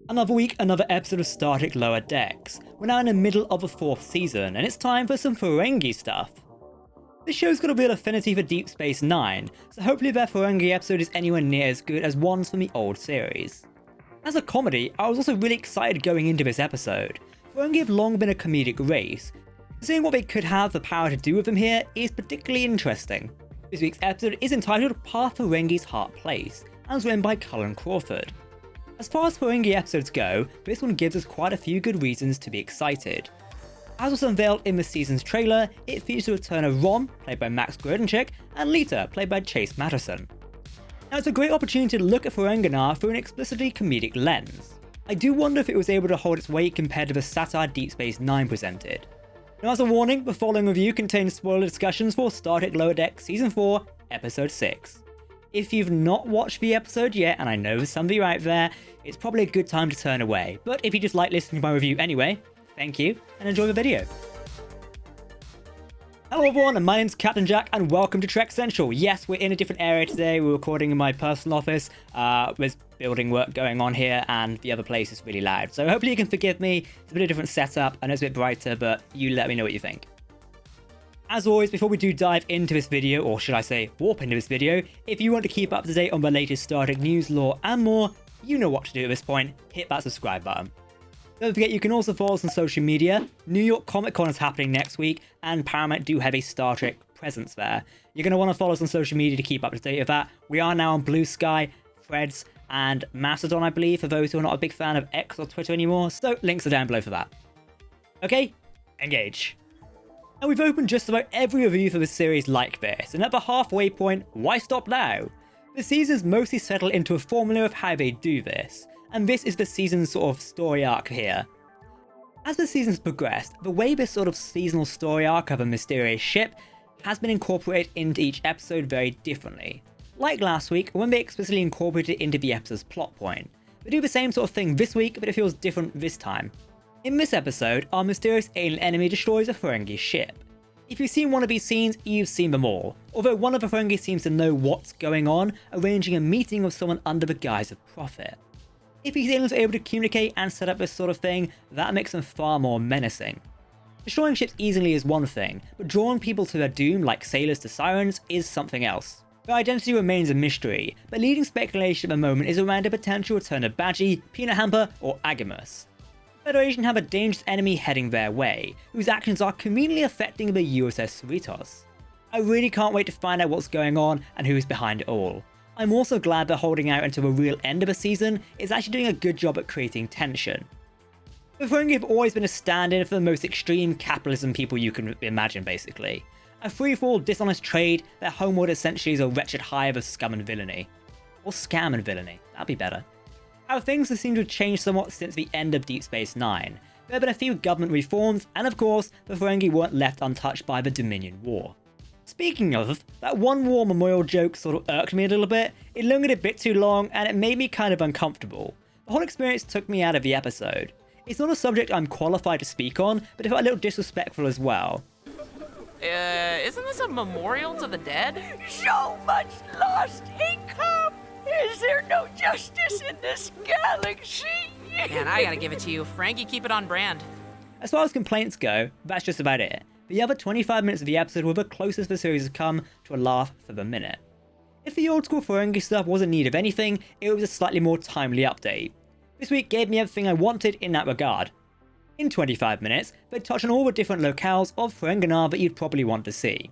Another week, another episode of Star Trek Lower Decks. We're now in the middle of the 4th season, and it's time for some Ferengi stuff. This show's got a real affinity for Deep Space Nine, so hopefully their Ferengi episode is anywhere near as good as ones from the old series. As a comedy, I was also really excited going into this episode. Ferengi have long been a comedic race. Seeing what they could have the power to do with them here is particularly interesting. This week's episode is entitled Parth Ferengi's Heart Place, and was written by Cullen Crawford. As far as Ferengi episodes go, this one gives us quite a few good reasons to be excited. As was unveiled in the season's trailer, it features the return of Ron, played by Max Grodenchik, and Lita, played by Chase Matterson. Now it's a great opportunity to look at Ferenginar through an explicitly comedic lens. I do wonder if it was able to hold its weight compared to the satire Deep Space Nine presented. Now as a warning, the following review contains spoiler discussions for Star Trek Lower Decks Season 4, Episode 6. If you've not watched the episode yet, and I know there's some of you out there, it's probably a good time to turn away. But if you just like listening to my review anyway, thank you, and enjoy the video. Hello everyone, my name's Captain Jack, and welcome to Trek Central. Yes, we're in a different area today. We're recording in my personal office. There's building work going on here, and the other place is really loud. So hopefully you can forgive me. It's a bit of a different setup, and it's a bit brighter, but you let me know what you think. As always, before we do dive into this video, or should I say warp into this video, if you want to keep up to date on the latest Star Trek news, lore, and more, you know what to do at this point. Hit that subscribe button. Don't forget you can also follow us on social media. New York Comic Con is happening next week, and Paramount do have a Star Trek presence there. You're going to want to follow us on social media to keep up to date with that. We are now on Blue Sky, Threads, and Mastodon, I believe, for those who are not a big fan of X or Twitter anymore, so links are down below for that. Okay, engage. Now we've opened just about every review for the series like this, and at the halfway point, why stop now? The seasons mostly settle into a formula of how they do this, and this is the season's sort of story arc here. As the seasons progressed, the way this sort of seasonal story arc of a mysterious ship has been incorporated into each episode very differently. Like last week, when they explicitly incorporated it into the episode's plot point. They do the same sort of thing this week, but it feels different this time. In this episode, our mysterious alien enemy destroys a Ferengi ship. If you've seen one of these scenes, you've seen them all, although one of the Ferengi seems to know what's going on, arranging a meeting with someone under the guise of profit. If these aliens are able to communicate and set up this sort of thing, that makes them far more menacing. Destroying ships easily is one thing, but drawing people to their doom like sailors to sirens is something else. Their identity remains a mystery, but leading speculation at the moment is around a potential return of Badgie, Peanut Hamper, or Agamus. Federation have a dangerous enemy heading their way, whose actions are conveniently affecting the USS Cerritos. I really can't wait to find out what's going on and who's behind it all. I'm also glad that holding out until the real end of the season is actually doing a good job at creating tension. The Ferengi have always been a stand-in for the most extreme capitalism people you can imagine basically. A free-for-all dishonest trade, their homeworld essentially is a wretched hive of scum and villainy. Or scam and villainy, that'd be better. How things have seemed to have changed somewhat since the end of Deep Space Nine. There have been a few government reforms, and of course, the Ferengi weren't left untouched by the Dominion War. Speaking of, that one war memorial joke sort of irked me a little bit. It lingered a bit too long, and it made me kind of uncomfortable. The whole experience took me out of the episode. It's not a subject I'm qualified to speak on, but it felt a little disrespectful as well. Isn't this a memorial to the dead? So much lost income! Is there no justice in this galaxy? Man, I gotta give it to you. Frankie, keep it on brand. As far as complaints go, that's just about it. The other 25 minutes of the episode were the closest the series has come to a laugh for the minute. If the old school Ferengi stuff was in need of anything, it was a slightly more timely update. This week gave me everything I wanted in that regard. In 25 minutes, they touch on all the different locales of Ferenginar that you'd probably want to see.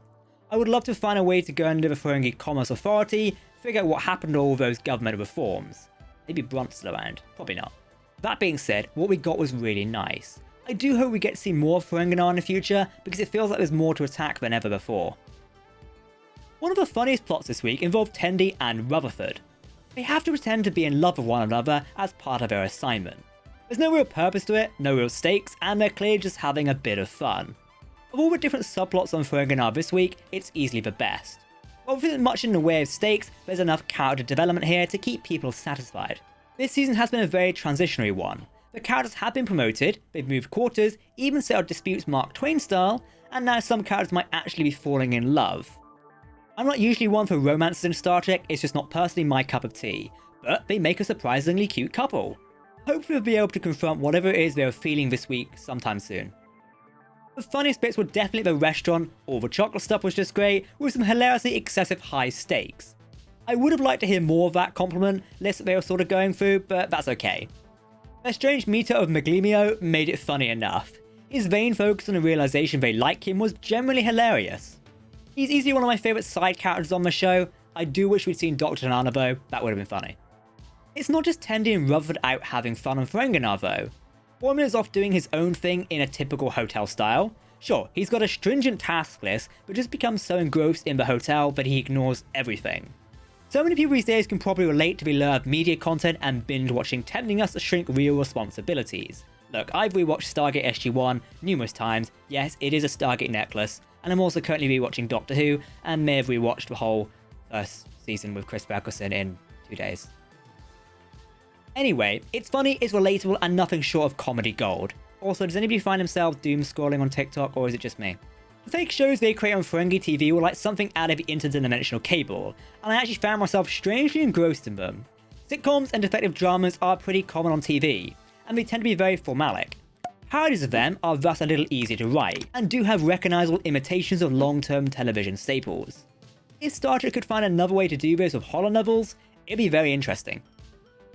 I would love to find a way to go under the Ferengi Commerce Authority, figure out what happened to all those government reforms. Maybe Brunt's still around, probably not. That being said, what we got was really nice. I do hope we get to see more of Ferenginar in the future, because it feels like there's more to attack than ever before. One of the funniest plots this week involved Tendi and Rutherford. They have to pretend to be in love with one another as part of their assignment. There's no real purpose to it, no real stakes, and they're clearly just having a bit of fun. Of all the different subplots on Ferenginar this week, it's easily the best. While there isn't much in the way of stakes, there's enough character development here to keep people satisfied. This season has been a very transitionary one. The characters have been promoted, they've moved quarters, even settled disputes Mark Twain style, and now some characters might actually be falling in love. I'm not usually one for romances in Star Trek, it's just not personally my cup of tea, but they make a surprisingly cute couple. Hopefully we'll be able to confront whatever it is they are feeling this week sometime soon. The funniest bits were definitely the restaurant. All the chocolate stuff was just great, with some hilariously excessive high stakes. I would have liked to hear more of that compliment list that they were sort of going through, but that's okay. Their strange meter of Maglimio made it funny enough. His vain focus on the realization they like him was generally hilarious. He's easily one of my favourite side characters on the show. I do wish we'd seen Dr. Nana though, that would have been funny. It's not just Tendi and Rutherford out having fun on Ferengi though. Foreman is off doing his own thing in a typical hotel style. Sure, he's got a stringent task list, but just becomes so engrossed in the hotel that he ignores everything. So many people these days can probably relate to the lure of media content and binge watching tempting us to shrink real responsibilities. Look, I've rewatched Stargate SG-1 numerous times. Yes, it is a Stargate necklace, and I'm also currently rewatching Doctor Who, and may have rewatched the whole first season with Chris Ferguson in 2 days. Anyway, it's funny, it's relatable, and nothing short of comedy gold. Also, does anybody find themselves doom scrolling on TikTok, or is it just me? The fake shows they create on Ferengi TV were like something out of the interdimensional cable, and I actually found myself strangely engrossed in them. Sitcoms and detective dramas are pretty common on TV, and they tend to be very formalic. Parodies of them are thus a little easier to write, and do have recognizable imitations of long-term television staples. If Star Trek could find another way to do this with holonovels, it'd be very interesting.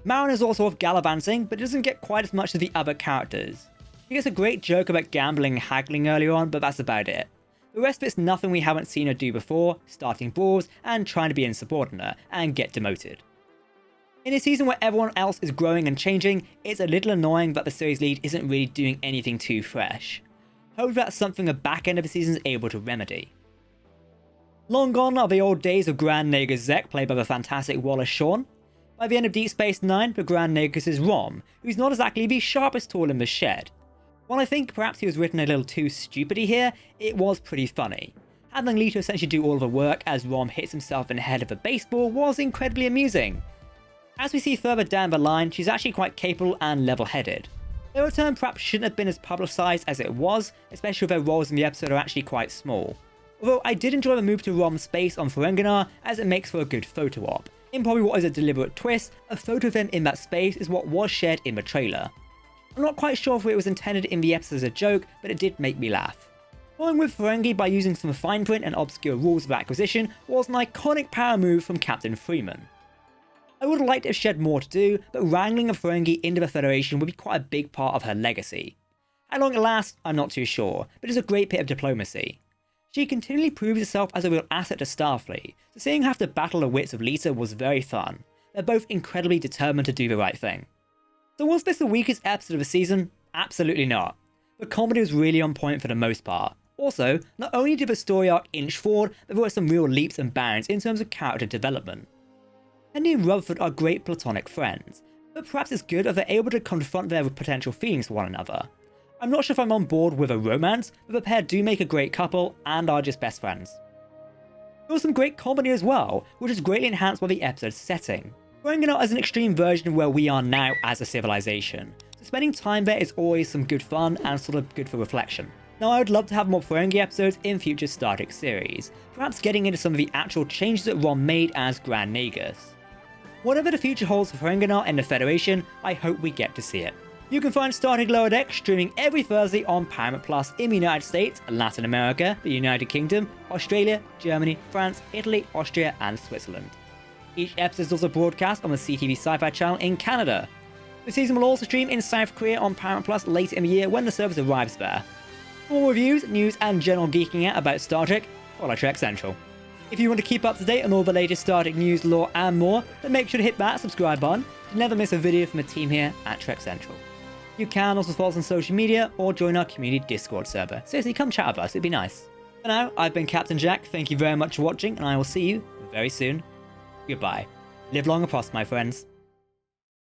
Marin is also of gallivanting, but doesn't get quite as much as the other characters. He gets a great joke about gambling and haggling earlier on, but that's about it. The rest of it's nothing we haven't seen her do before, starting brawls and trying to be insubordinate and get demoted. In a season where everyone else is growing and changing, it's a little annoying that the series lead isn't really doing anything too fresh. Hope that's something the back end of the season is able to remedy. Long gone are the old days of Grand Nagus Zek, played by the fantastic Wallace Shawn. By the end of Deep Space Nine, the Grand Nagus is Rom, who's not exactly the sharpest tool in the shed. While I think perhaps he was written a little too stupidly here, it was pretty funny. Having Leto essentially do all of the work as Rom hits himself in the head of a baseball was incredibly amusing. As we see further down the line, she's actually quite capable and level-headed. Their return perhaps shouldn't have been as publicised as it was, especially with their roles in the episode are actually quite small. Although I did enjoy the move to Rom's space on Ferengi, as it makes for a good photo op. In probably what is a deliberate twist, a photo of them in that space is what was shared in the trailer. I'm not quite sure if it was intended in the episode as a joke, but it did make me laugh. Following with Ferengi by using some fine print and obscure rules of acquisition was an iconic power move from Captain Freeman. I would have liked to have shed more to do, but wrangling a Ferengi into the Federation would be quite a big part of her legacy. How long it lasts, I'm not too sure, but it's a great bit of diplomacy. She continually proves herself as a real asset to Starfleet, so seeing her have to battle the wits of Lisa was very fun. They're both incredibly determined to do the right thing. So was this the weakest episode of the season? Absolutely not. The comedy was really on point for the most part. Also, not only did the story arc inch forward, but there were some real leaps and bounds in terms of character development. Tendi and Rutherford are great platonic friends, but perhaps it's good if they're able to confront their potential feelings for one another. I'm not sure if I'm on board with a romance, but the pair do make a great couple and are just best friends. There was some great comedy as well, which is greatly enhanced by the episode's setting. Ferengi is an extreme version of where we are now as a civilization, so spending time there is always some good fun and sort of good for reflection. Now I would love to have more Ferengi episodes in future Star Trek series, perhaps getting into some of the actual changes that Ron made as Grand Nagus. Whatever the future holds for Ferengi and the Federation, I hope we get to see it. You can find Star Trek Lower Deck streaming every Thursday on Paramount Plus in the United States, Latin America, the United Kingdom, Australia, Germany, France, Italy, Austria, and Switzerland. Each episode is also broadcast on the CTV Sci-Fi channel in Canada. The season will also stream in South Korea on Paramount Plus later in the year when the service arrives there. For more reviews, news, and general geeking out about Star Trek, follow Trek Central. If you want to keep up to date on all the latest Star Trek news, lore, and more, then make sure to hit that subscribe button to never miss a video from the team here at Trek Central. You can also follow us on social media or join our community Discord server. Seriously, come chat with us, it'd be nice. For now, I've been Captain Jack, thank you very much for watching, and I will see you very soon. Goodbye. Live long and prosper, my friends.